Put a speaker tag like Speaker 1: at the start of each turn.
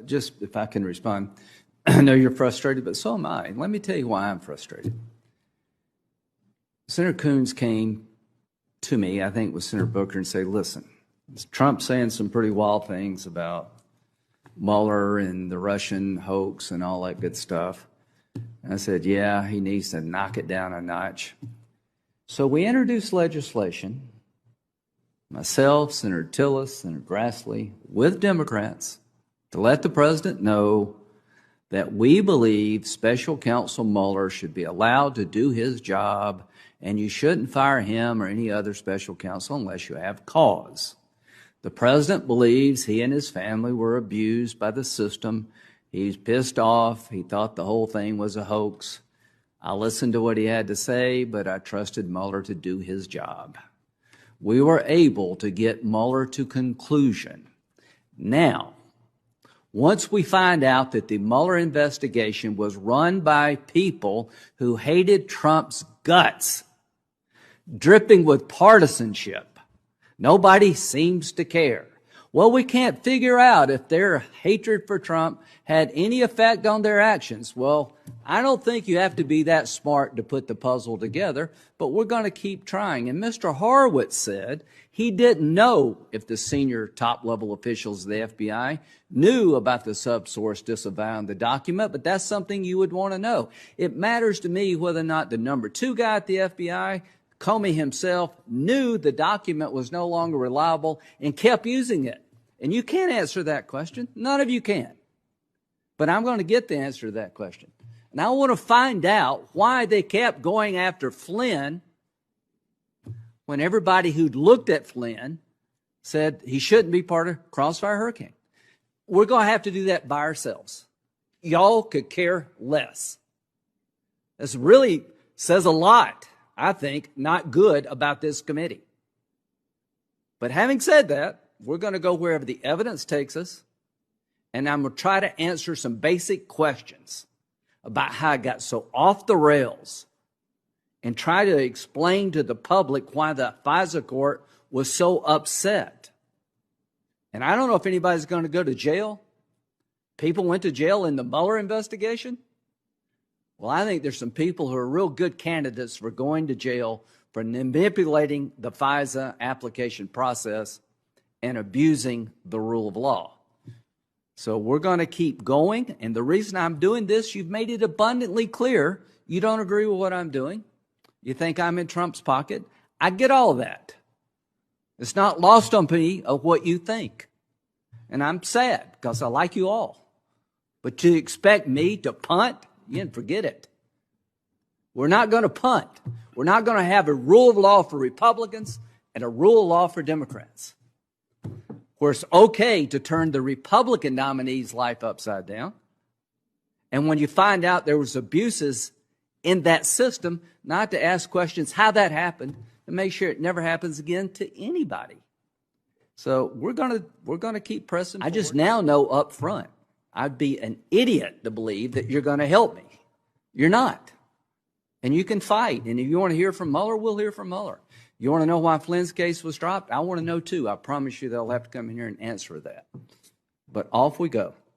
Speaker 1: just if I can respond, I know you're frustrated, but so am I. Let me tell you why I'm frustrated. Senator Coons came to me, I think with Senator Booker, and said, listen, Trump's saying some pretty wild things about Mueller and the Russian hoax and all that good stuff. And I said, yeah, he needs to knock it down a notch. So we introduced legislation, myself, Senator Tillis, Senator Grassley, with Democrats, to let the president know that we believe Special Counsel Mueller should be allowed to do his job, and you shouldn't fire him or any other special counsel unless you have cause. The president believes he and his family were abused by the system. He's pissed off. He thought the whole thing was a hoax. I listened to what he had to say, but I trusted Mueller to do his job. We were able to get Mueller to conclusion. Now, once we find out that the Mueller investigation was run by people who hated Trump's guts, dripping with partisanship, nobody seems to care. Well, we can't figure out if their hatred for Trump had any effect on their actions. Well, I don't think you have to be that smart to put the puzzle together, but we're going to keep trying. And Mr. Horowitz said he didn't know if the senior top-level officials of the FBI knew about the subsource disavowing the document, but that's something you would want to know. It matters to me whether or not the number 2 guy at the FBI, Comey himself, knew the document was no longer reliable and kept using it. And you can't answer that question. None of you can. But I'm going to get the answer to that question. And I want to find out why they kept going after Flynn when everybody who'd looked at Flynn said he shouldn't be part of Crossfire Hurricane. We're going to have to do that by ourselves. Y'all could care less. This really says a lot, I think, not good about this committee. But having said that, we're going to go wherever the evidence takes us, and I'm going to try to answer some basic questions about how I got so off the rails and try to explain to the public why the FISA court was so upset. And I don't know if anybody's going to go to jail. People went to jail in the Mueller investigation. Well, I think there's some people who are real good candidates for going to jail for manipulating the FISA application process and abusing the rule of law. So we're going to keep going. And the reason I'm doing this, you've made it abundantly clear you don't agree with what I'm doing. You think I'm in Trump's pocket. I get all of that. It's not lost on me of what you think. And I'm sad because I like you all. But to expect me to punt, you can forget it. We're not going to punt. We're not going to have a rule of law for Republicans and a rule of law for Democrats, where it's okay to turn the Republican nominee's life upside down. And when you find out there was abuses in that system, not to ask questions how that happened and make sure it never happens again to anybody. So we're gonna keep pressing forward. I just now know up front, I'd be an idiot to believe that you're going to help me. You're not. And you can fight. And if you want to hear from Mueller, we'll hear from Mueller. You want to know why Flynn's case was dropped? I want to know too. I promise you they'll have to come in here and answer that. But off we go.